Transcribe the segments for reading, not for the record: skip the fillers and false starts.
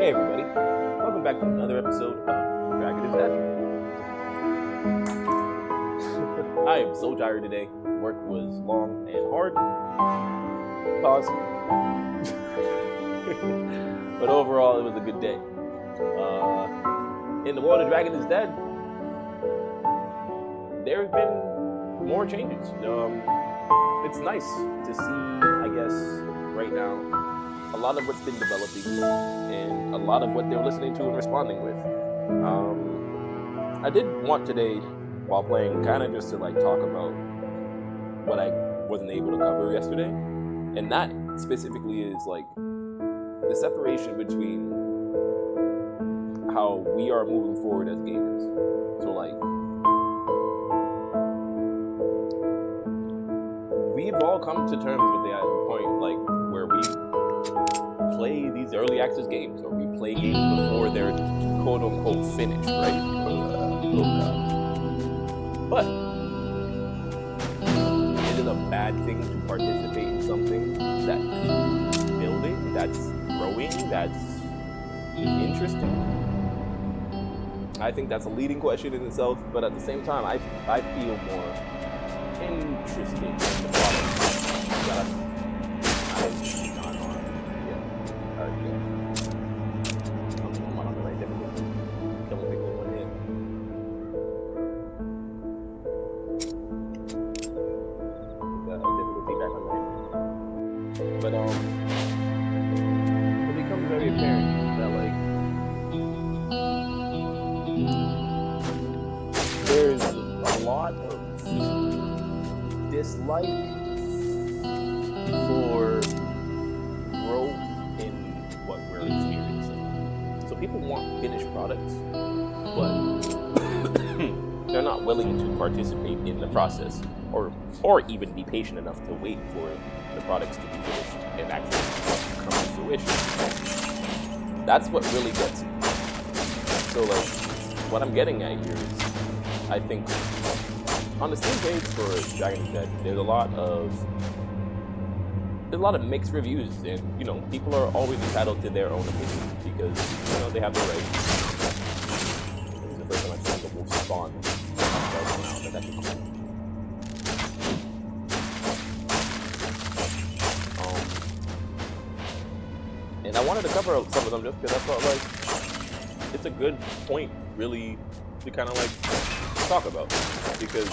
Hey everybody, welcome back to another episode of Dragon is Dead. I am so tired today. Work was long and hard. Pause. But overall, it was a good day. In the world of Dragon is Dead, there's been more changes. It's nice to see, I guess, right now, a lot of what's been developing and a lot of what they're listening to and responding with. I did want today, while playing, kind of just to talk about what I wasn't able to cover yesterday, and that specifically is the separation between how we are moving forward as gamers. So we've all come to terms with the point where we play these early access games, or we play games before they're quote unquote finished, right? But is it a bad thing to participate in something that's building, that's growing, that's interesting? I think that's a leading question in itself, but at the same time, I feel more interested in the product that I'm not on. I'm on the right difficulty. Killing people in one hit. Got difficulty back on right. But it becomes very apparent that there's a lot of dislike for growth in what we're experiencing. So people want finished products, but they're not willing to participate in the process, or even be patient enough to wait for the products to be finished and actually come to fruition. That's what really gets me. So what I'm getting at here is, I think on the Steam page for Dragon is Dead, there's a lot of mixed reviews, and people are always entitled to their own opinions because they have their rights. This is the first time I've seen the wolf spawn. That's actually cool. And I wanted to cover some of them just because I felt like it's a good point, really, to kind of talk about, because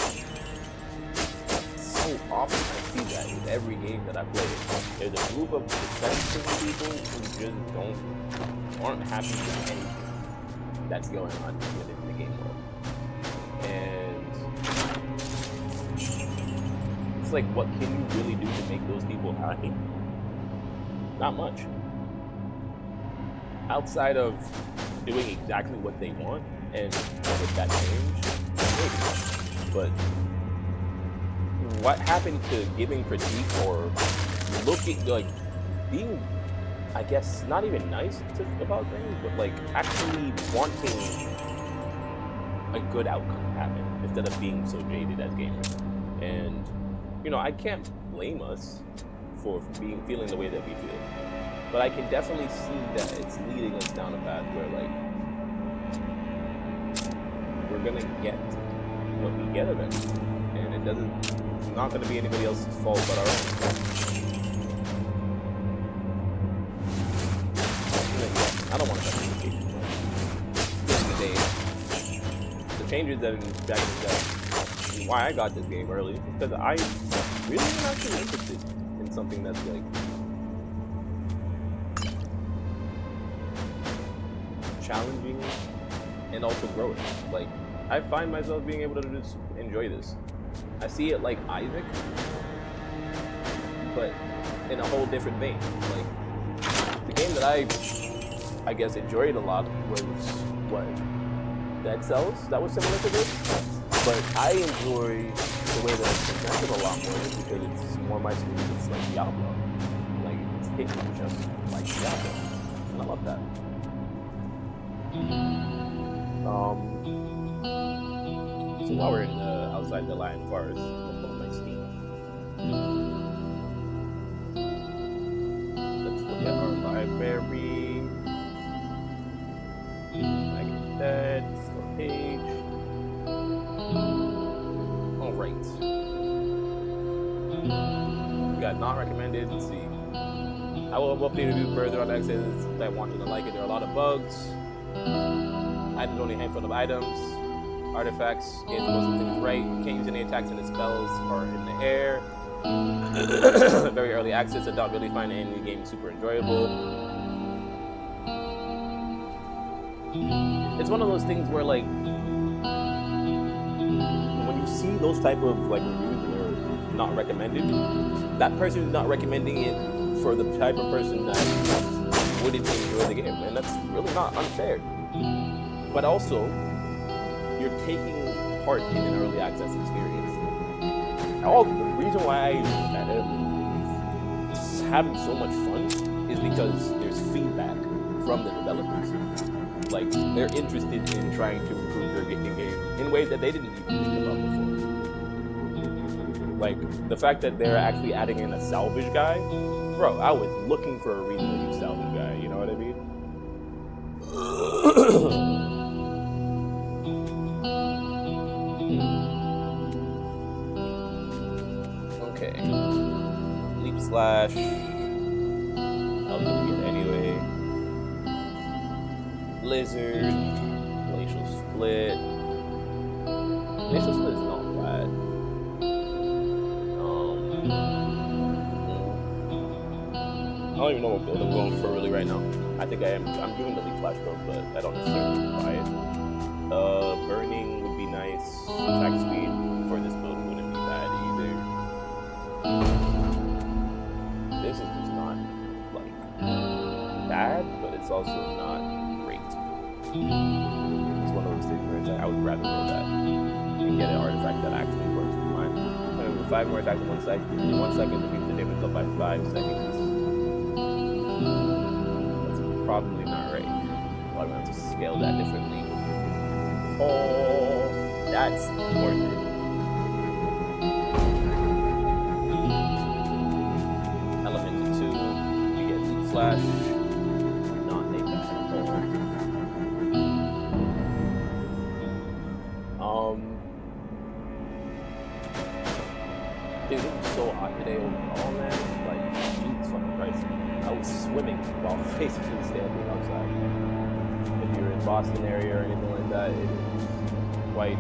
so often I see that with every game that I play. There's a group of defensive people who just aren't happy with anything that's going on within the game world. And it's what can you really do to make those people happy? Not much. Outside of doing exactly what they want, and with that change, maybe. But what happened to giving critique or looking, being, I guess, not even nice about things, but actually wanting a good outcome to happen instead of being so jaded as gamers? And I can't blame us for feeling the way that we feel, but I can definitely see that it's leading us down a path where we're gonna get what we get eventually, and it's not gonna be anybody else's fault but our own. I don't want to touch the changes. At the end of the day, the changes that in Dragon is Dead, why I got this game early, is because I really am actually interested in something that's challenging and also growing. I find myself being able to just enjoy this. I see it like Isaac, but in a whole different vein. The game that I guess enjoyed a lot was Dead Cells. That was similar to this, but I enjoy the way that it's presented a lot more because it's more my speed. It's like Diablo. It's hitting just like Diablo. And I love that. So while we're outside the Lion Forest, I'll pull my Steam. Let's look at our library. got not recommended. Let's see. I will update a review further on exits if I want you to like it. There are a lot of bugs. Items only a handful of items. Artifacts. Get most of the things right. You can't use any attacks and the spells are in the air. Very early access. I don't really find any game super enjoyable. It's one of those things where like when you see those type of like reviews that are not recommended, that person is not recommending it for the type of person that wouldn't enjoy the game, and that's really not unfair. But also, you're taking part in an early access experience. The reason why I'm having so much fun is because there's feedback from the developers. Like, they're interested in trying to improve their game in ways that they didn't even think about before. Like, the fact that they're actually adding in a salvage guy, bro, I was looking for a reason to use salvage guy, you know what I mean? Okay. Leap slash. I'll do it anyway. Blizzard. Glacial split. Glacial split is not bad. I don't even know what build I'm going for really right now. I think I'm doing the leap slash build, but I don't necessarily buy it. Burning would be nice. Attack speed for this build wouldn't be bad either. This is just not like bad, but it's also not great. It's one of those things where it's like, I would rather roll that and get an artifact that actually works with mine. With 5 more attacks in 1 second, to keep the damage up by 5 seconds. That's probably not right. Well, I'm going to have to scale that differently. Oh, that's worth it. Element 2, we get Leap Flash. Not make that anymore. Dude, it was so hot today overall, man. Like, Jesus fucking Christ. I was swimming while basically standing outside. If you're in Boston area or anything like that, it is quite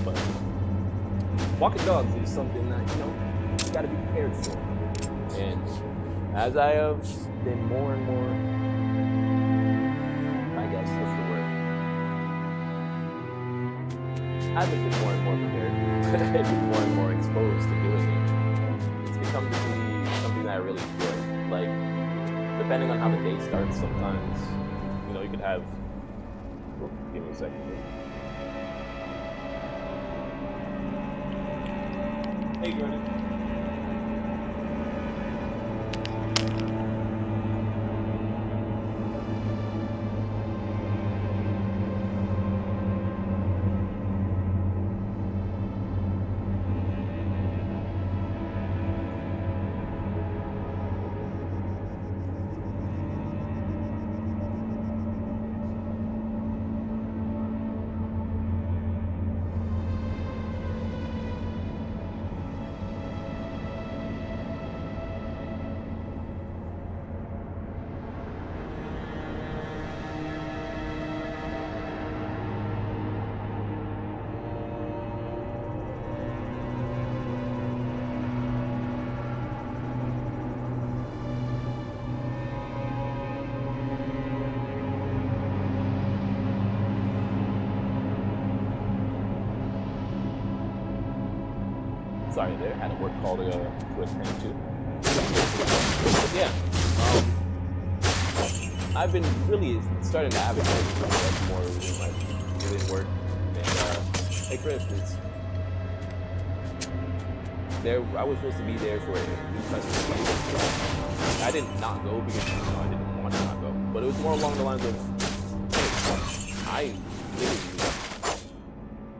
but walking dogs is something that, you know, you gotta be prepared for. And as I have been more and more, I guess, what's the word? I've been more and more prepared, but I've been more and more exposed to doing it. It's become to be something that I really enjoy. Like, depending on how the day starts, sometimes, you know, you could have. Oh, give me a second here. Hey, Gordon. Sorry, there had a work call to attend to. But yeah, I've been really starting to advocate for more like doing work. And like for instance, I was supposed to be there for a new customer. I did not go because, you know, I didn't want to not go, but it was more along the lines of, hey, I literally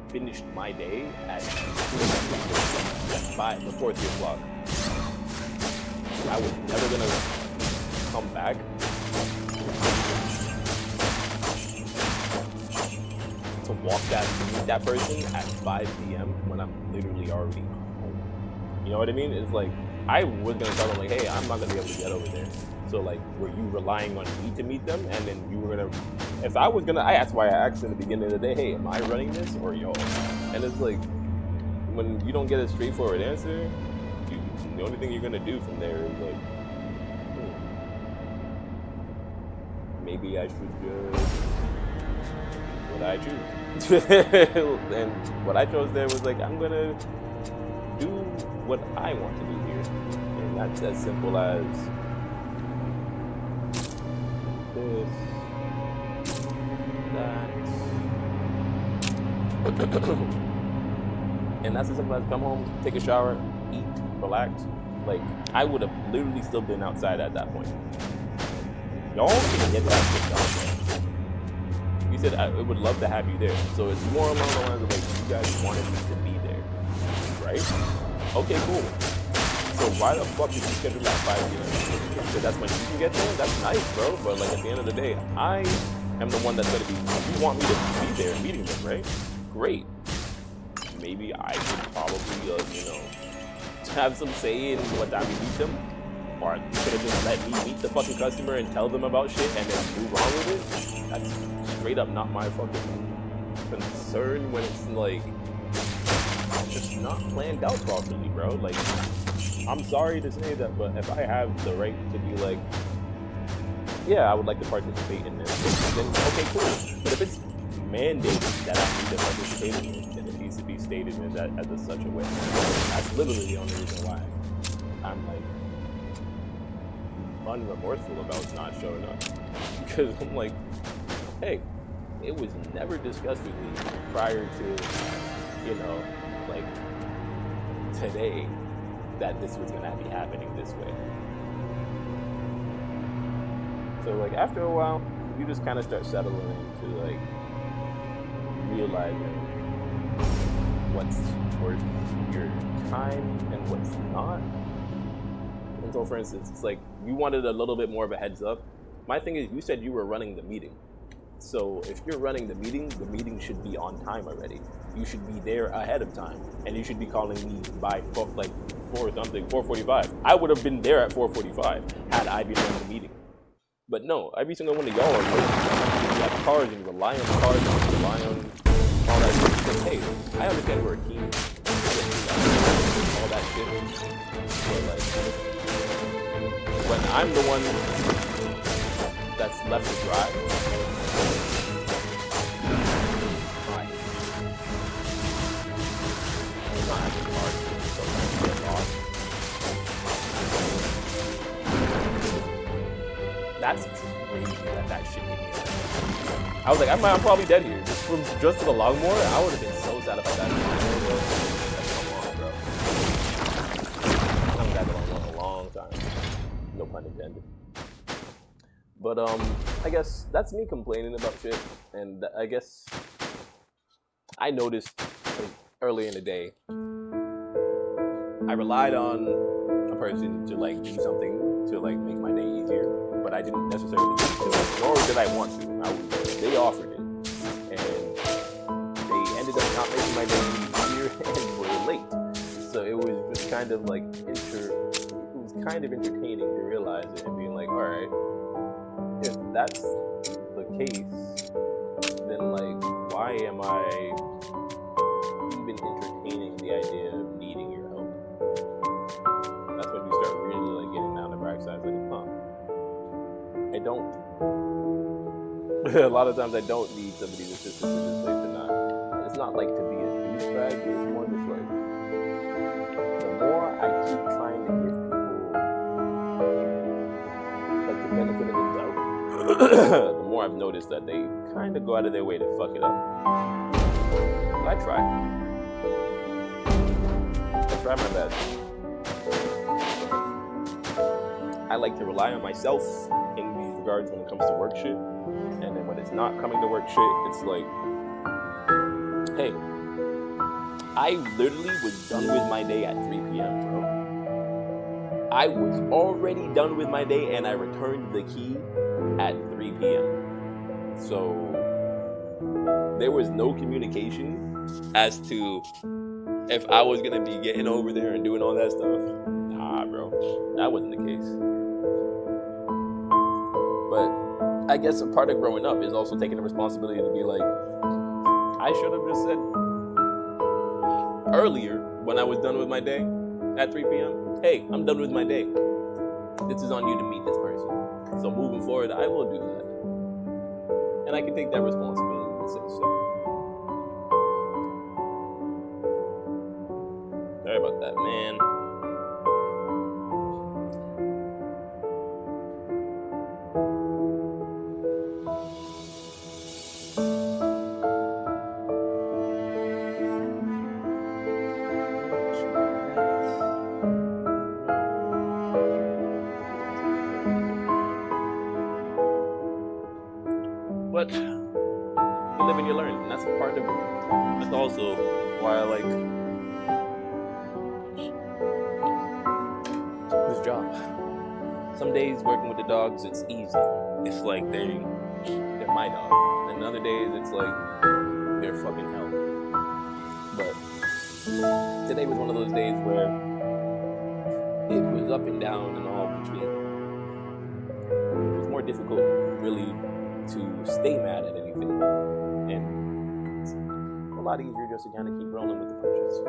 finished my day at before 3 o'clock. I was never gonna come back. Till meet that person at 5 p.m. when I'm literally already home. You know what I mean? It's like, I was gonna tell them like, hey, I'm not gonna be able to get over there. So like, were you relying on me to meet them? And then you were gonna, if I was gonna, that's why I asked in the beginning of the day, hey, am I running this or y'all? And it's like, when you don't get a straightforward answer, the only thing you're gonna do from there is like, maybe I should just what I choose. And what I chose there was like, I'm gonna do what I want to do here. And that's as simple as this, that. And that's as simple as come home, take a shower, eat, relax. Like, I would have literally still been outside at that point. Y'all can get that shit done. You said I would love to have you there. So it's more along the lines of like, you guys wanted me to be there, right? Okay, cool. So why the fuck did you schedule that 5 p.m.? So that's when you can get there? That's nice, bro. But like, at the end of the day, I am the one that's gonna be, you want me to be there meeting them, right? Great. Maybe I could probably, have some say in what time we meet them. Or you could have just let me meet the fucking customer and tell them about shit and then move on with it. That's straight up not my fucking concern when it's like, just not planned out properly, bro. Like, I'm sorry to say that, but if I have the right to be like, yeah, I would like to participate in this, then okay, cool. But if it's mandated that I need to participate in it, then it needs to be stated in that as such a way. That's literally the only reason why I'm like unremorseful about not showing up. Because I'm like, hey, it was never discussed with me prior to, like today that this was gonna be happening this way. So like after a while, you just kind of start settling into like realizing what's worth your time and what's not. And so for instance, it's like you wanted a little bit more of a heads up. My thing is, you said you were running the meeting. So if you're running the meeting should be on time already. You should be there ahead of time, and you should be calling me by 4:45. I would have been there at 4:45 had I been running the meeting. But no, every single one of y'all are late. You have cars and you rely on cars and you rely on all that shit. Because hey, I understand we're a team. All that shit. But like, when I'm the one that's left to drive, that's crazy that shit hit me. I was like, I'm probably dead here. Just for the Longmore, I would have been so sad about that. Come on, bro. I haven't had the Longmore in a long time. No pun intended. But I guess that's me complaining about shit. And I guess I noticed like, early in the day, I relied on a person to like do something to like make my day easier. But I didn't necessarily need to, nor did I want to. They offered it, and they ended up not making my day easier and were late. So it was just kind of like entertaining to realize it and being like, all right, if that's the case, then like, why am I even entertaining the idea of needing your help? That's when you start really like getting down the backside, like, I don't. A lot of times I don't need somebody's assistance in this place or not. It's not like to be a douchebag, it's more just like, the more I keep trying to give people like the benefit of the doubt, the more I've noticed that they kind of go out of their way to fuck it up. So I try. I try my best. I like to rely on myself in these regards when it comes to work shit. And then when it's not coming to work shit, it's like, hey, I literally was done with my day at 3 p.m., bro. I was already done with my day and I returned the key at 3 p.m. So there was no communication as to if I was gonna be getting over there and doing all that stuff. Nah, bro, that wasn't the case. But I guess a part of growing up is also taking the responsibility to be like, I should have just said earlier when I was done with my day at 3 p.m. Hey, I'm done with my day. This is on you to meet this person. So moving forward, I will do that. And I can take that responsibility and say so. Sorry about that, man. But you live and you learn, and that's a part of it. That's also why I like this job. Some days working with the dogs, it's easy. It's like they're my dog. And other days, it's like they're fucking hell. But today was one of those days where it was up and down and all between. It was more difficult, really, to stay mad at anything, and it's a lot easier just to kind of keep rolling with the punches.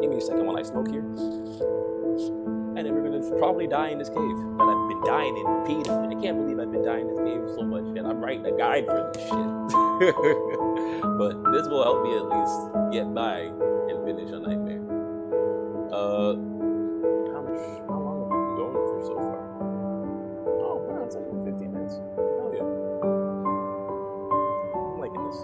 Give me a second while I smoke here, and then we're gonna probably die in this cave that I've been dying in repeatedly. I can't believe I've been dying in this cave so much, and I'm writing a guide for this shit. But this will help me at least get by and finish a nightmare. How long have we been going for so far? Oh, we're on something 15 minutes. I'm liking this.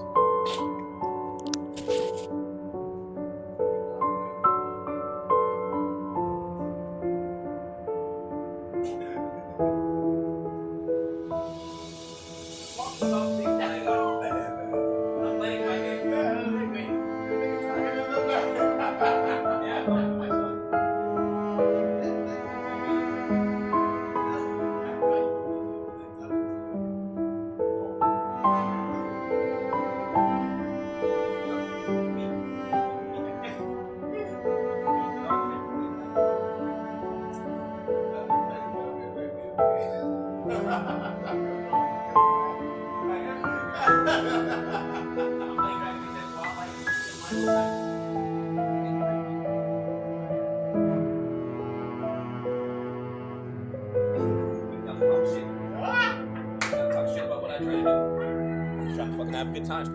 Have a good time.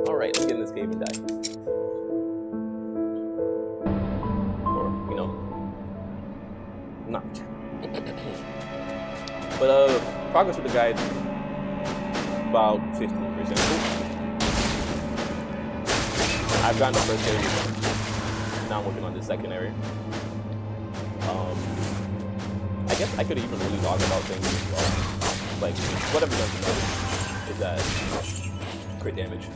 Alright, let's get in this cave and die. Or, not. But progress with the guide, about 15%. I've gotten the first area done. Now I'm working on the second area. I guess I could even really talk about things as well. Like, what I've done to notice is that crit damage,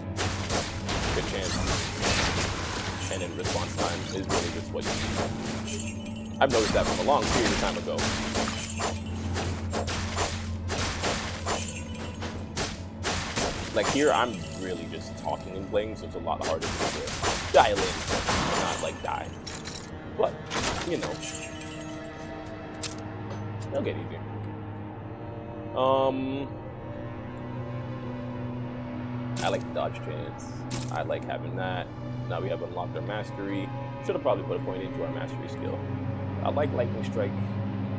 crit chance, and then response time is really just what you need. I've noticed that from a long period of time ago. Like here, I'm really just talking and playing, so it's a lot harder to dial in and not like die. But, they'll get easier. I like dodge chance. I like having that. Now we have unlocked our mastery. Should have probably put a point into our mastery skill. I like lightning strike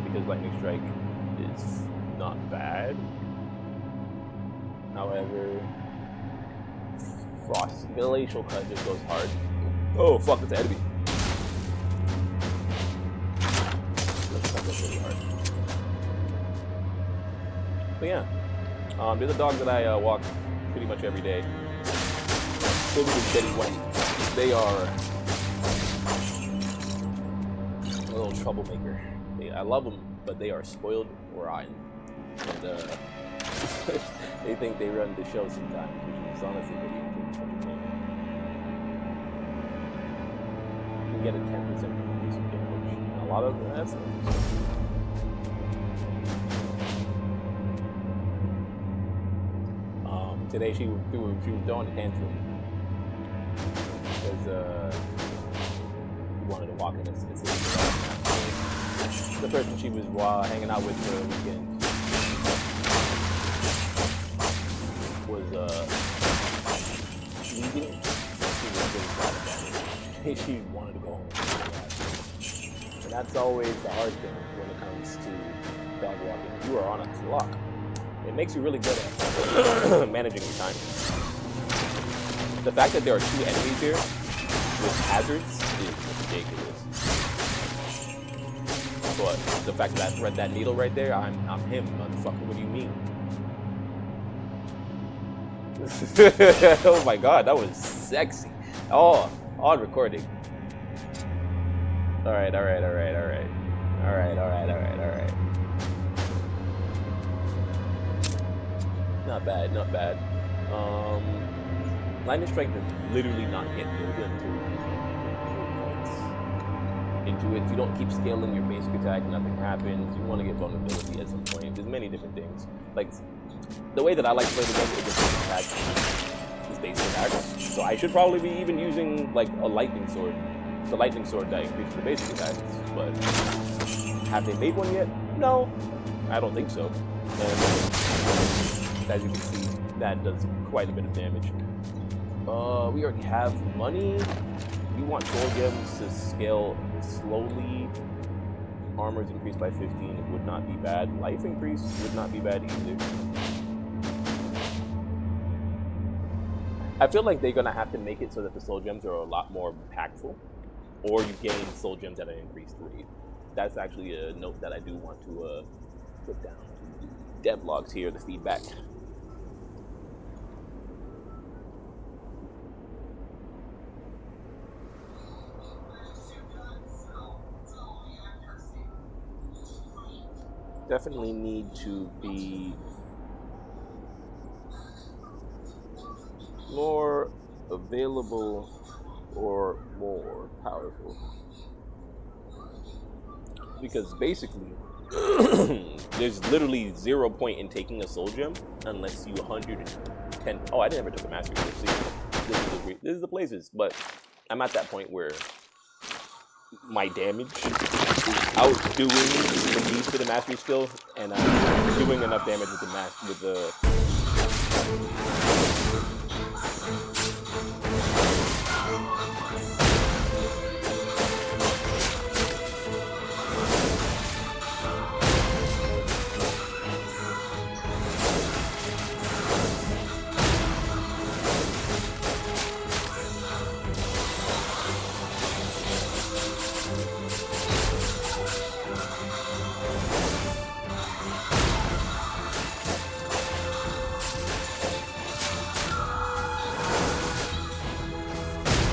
because lightning strike is not bad. However, frost glacial cut just goes hard. Oh fuck, it's an enemy. Glacial cut goes really hard. But yeah, there's a dog that I walk pretty much every day. Silver and Steady White. They are a little troublemaker. I love them, but they are spoiled rotten. And they think they run the show sometimes, which is honestly pretty entertaining. You can get a 10% increase in damage. And a lot of that's interesting. today she was throwing a tantrum because she wanted to walk in a specific direction. The person she was hanging out with for the weekend was leaving. She was really proud of that. She wanted to go home. And that's always the hard thing when it comes to dog walking. You are on a clock. It makes you really good at managing your time. The fact that there are 2 enemies here with hazards is ridiculous. But the fact that I thread that needle right there, I'm him, motherfucker. What do you mean? Oh my god, that was sexy. Oh, on recording. Alright. Not bad. Lightning Strike does literally not get good until you points into it. If you don't keep scaling your basic attack, nothing happens. You want to get vulnerability at some point. There's many different things. Like, the way that I like to play the game is basic attack. Is basic attacks. So I should probably be even using, like, a lightning sword. The lightning sword that increases the basic attacks. But have they made one yet? No, I don't think so. And as you can see, that does quite a bit of damage. We already have money. We want soul gems to scale slowly. Armor's increased by 15. It would not be bad. Life increase would not be bad either. I feel like they're gonna have to make it so that the soul gems are a lot more impactful, or you gain soul gems at an increased rate. That's actually a note that I do want to put down to the dev logs here, the feedback. Definitely need to be more available or more powerful, because basically there's literally 0 point in taking a soul gem unless you 110. Oh, I never took a mastery skill. See, this is the places, but I'm at that point where my damage is outdoing the need for the mastery skill, and I'm doing enough damage with the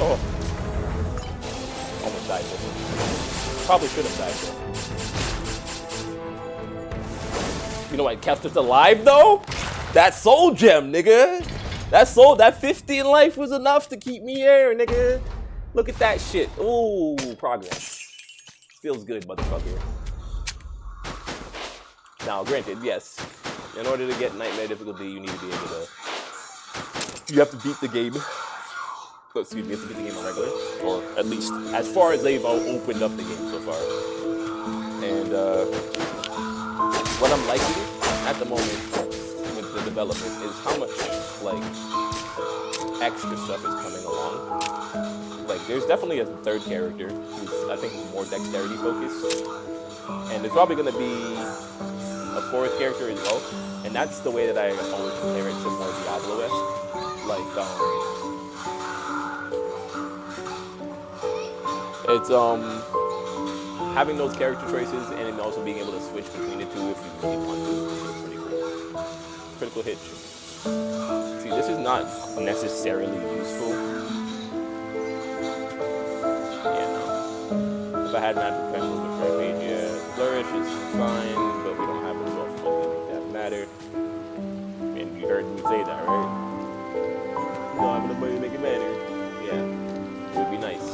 Oh, almost died there. Probably should have died there. You know what kept us alive though? That soul gem, nigga. That 15 life was enough to keep me here, nigga. Look at that shit. Ooh, progress. Feels good, motherfucker. Now, granted, yes. In order to get nightmare difficulty, you need to be able to. You have to beat the game. Excuse me, you have to beat the game on regular, or at least as far as they've opened up the game so far. And what I'm liking at the moment with the development is how much like extra stuff is coming along. Like, there's definitely a third character who's I think more dexterity focused, and there's probably going to be a fourth character as well. And that's the way that I always compare it to more Diablo-esque, like it's having those character choices and then also being able to switch between the two if you really want to. It's pretty cool. Critical hit. See, this is not necessarily useful. Yeah, no. If I had magic pencils with Rampage, yeah. Flourish is fine, but we don't have the source to make that matter. And you heard me say that, right? We don't have enough money to make it matter. Yeah. It would be nice.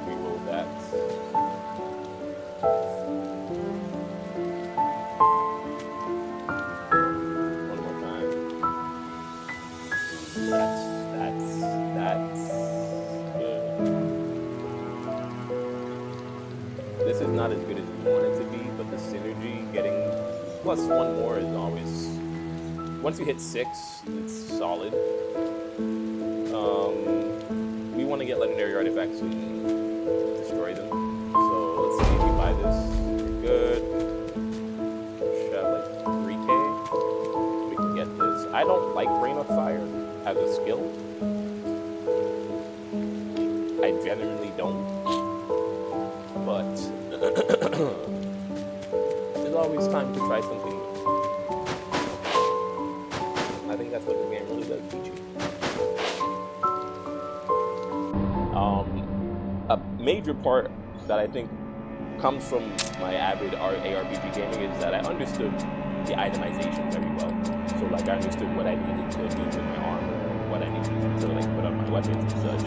Reroll that. plus one more is always... Once you hit 6, it's solid. We want to get legendary artifacts and destroy them. So let's see if we buy this. We're good. Should have like 3k. We can get this. I don't like Brain of Fire as a skill. I genuinely don't. But there's always time to try something. I think that's what the game really does teach you. A major part that I think comes from my avid ARPG gaming is that I understood the itemization very well. So like I understood what I needed to do with my armor, what I needed to like put on my weapons and such.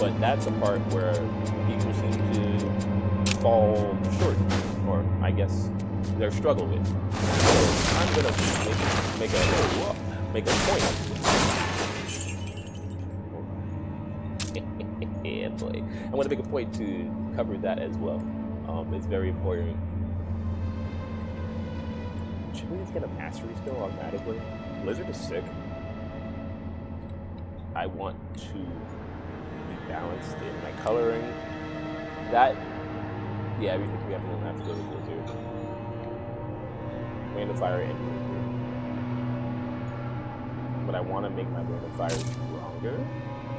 But that's a part where people seem to fall short, or I guess their struggle with. So I'm gonna make a point. Yeah, boy. I want to make a point to cover that as well. It's very important. Should we just get a mastery skill automatically? Blizzard is sick. I want to be balanced in my coloring. That, yeah, we definitely have to go to Blizzard. Rain of Fire and but I want to make my Rain of Fire stronger,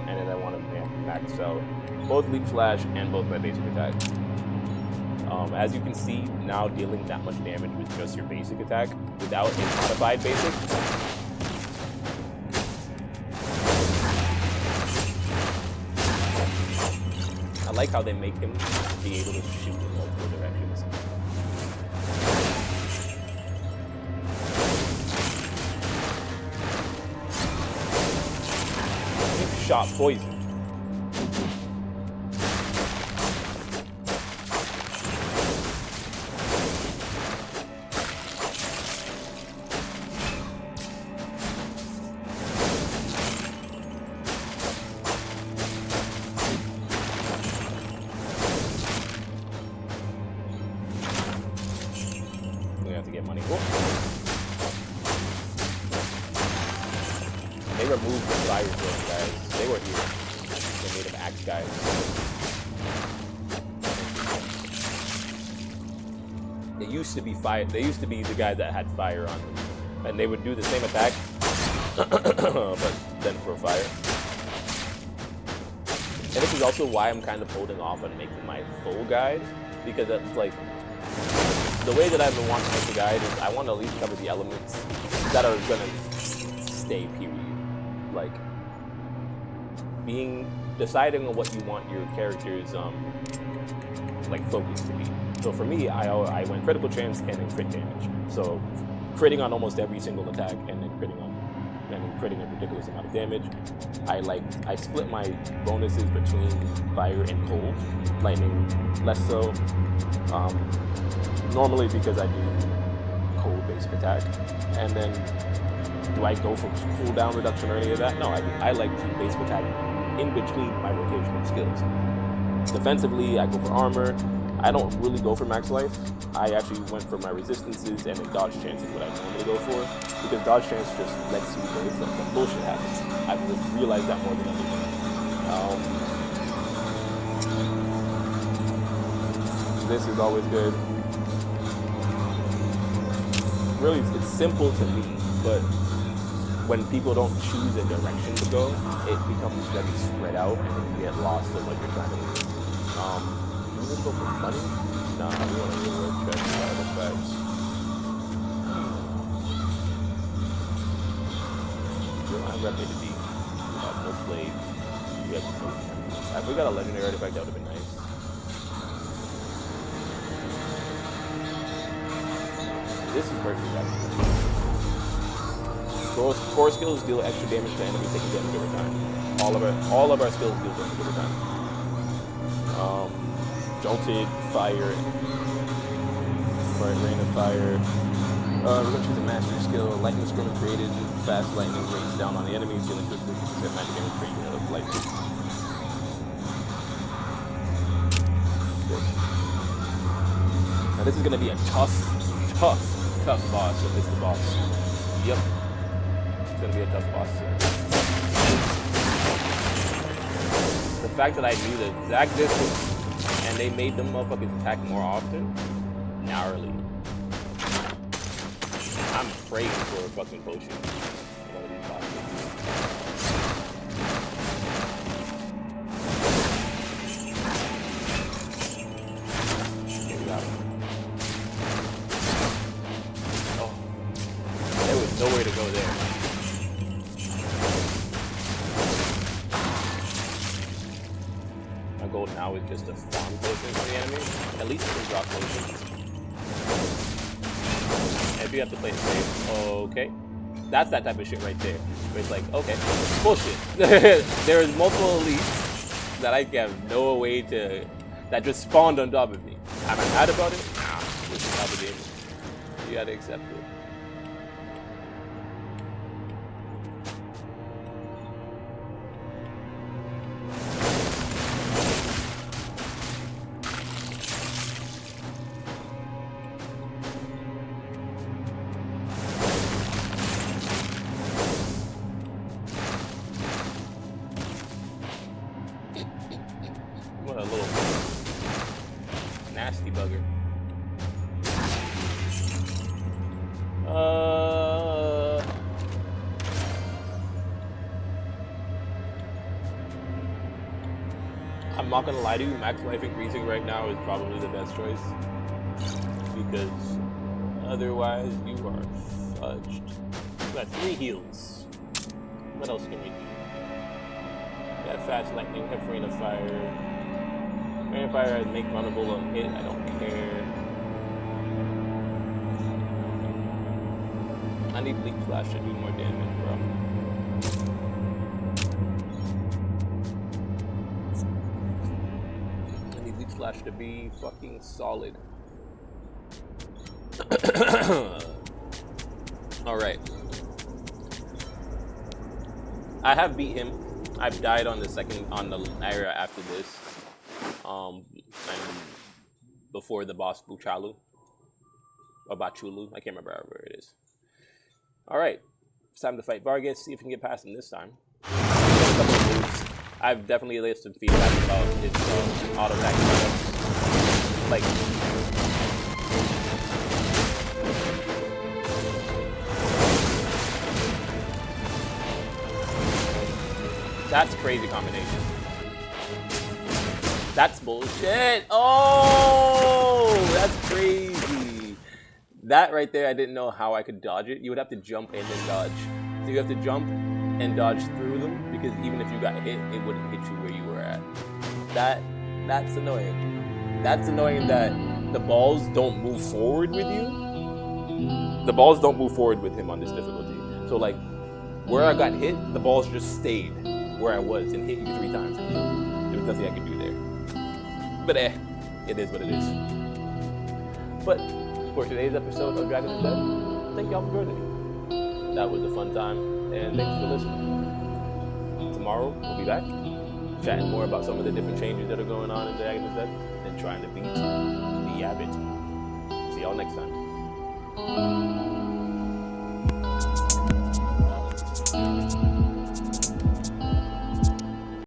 and then I want to max out both Leap Slash and both my basic attack. As you can see, now dealing that much damage with just your basic attack without a modified basic. I like how they make him be able to shoot in multiple directions. Shot poison. We have to get money. Cool. They removed the fire zone, guys. They were here. They made them axe guys. They used to be fire. They used to be the guy that had fire on them, and they would do the same attack, but then for fire. And this is also why I'm kind of holding off on making my full guide, because it's like the way that I've been wanting to make the guide is I want to at least cover the elements that are gonna stay. Period. Like deciding on what you want your character's like focus to be. So for me, I went critical chance and then crit damage. So critting on almost every single attack and then critting a ridiculous amount of damage. I split my bonuses between fire and cold, lightning less so. Normally because I do cold basic attack, and then do I go for cooldown reduction or any of that? No, I like to basic attack in between my rotation of skills. Defensively, I go for armor. I don't really go for max life. I actually went for my resistances, and then dodge chance is what I normally go for, because dodge chance just lets you know that the bullshit happens. I've just realized that more than anything. This is always good. Really, it's simple to me, but when people don't choose a direction to go, it becomes very spread out, and then you get lost in what you're trying to do. Do we just go for money? Nah, we want to reward check out the facts. I'm ready to be. We have no slave. We have no. If we got a legendary artifact, that would have been nice. This is perfect, actually. Core skills deal extra damage to enemies taking damage over time. All of our skills deal damage over time. Jolted, fire, rain of fire. We're gonna choose a mastery skill. Lightning scream created. Fast lightning rains down on the enemies, dealing 50% magic damage per unit of lightning. Now this is gonna be a tough tough boss if it's the boss. Yep. It's gonna be a tough boss. The fact that I knew the exact distance and they made them motherfuckers attack more often, gnarly. I'm praying for a fucking potion. One of these bosses. Here we go. Oh, there was nowhere to go there. My goal now is just to farm potions for the enemy. At least you can drop potions. If you have to play it safe, okay. That's that type of shit right there. Where it's like, okay, bullshit. There is multiple elites that I have no way to, that just spawned on top of me. Am I mad about it? Nah, this is how the game is. You gotta accept it. What a little nasty bugger. I'm not gonna lie to you, max life increasing right now is probably the best choice. Because otherwise you are fudged. We got 3 heals. What else can we do? We got fast lightning, we have rain of fire. Rain of fire make vulnerable on hit, I don't care. I need Leak Flash to do more damage, bro. I need Leak Flash to be fucking solid. Alright. I have beat him. I've died on the area after this. And before the boss Buchalu. Or Bachulu. I can't remember where it is. Alright. It's time to fight Vargas. See if we can get past him this time. I've definitely laid some feedback about his auto attack setups. Like, that's crazy combination. That's bullshit. Oh, that's crazy. That right there, I didn't know how I could dodge it. You would have to jump and then dodge. So you have to jump and dodge through them, because even if you got hit, it wouldn't hit you where you were at. That's annoying. That's annoying that the balls don't move forward with you. The balls don't move forward with him on this difficulty. So like, where I got hit, the balls just stayed where I was and hit you 3 times. There was nothing I could do there. But it is what it is. But for today's episode of Dragon is Dead, thank y'all for joining me. That was a fun time, and thanks for listening. Tomorrow, we'll be back, chatting more about some of the different changes that are going on in Dragon is Dead, and trying to beat the Abbot. See y'all next time.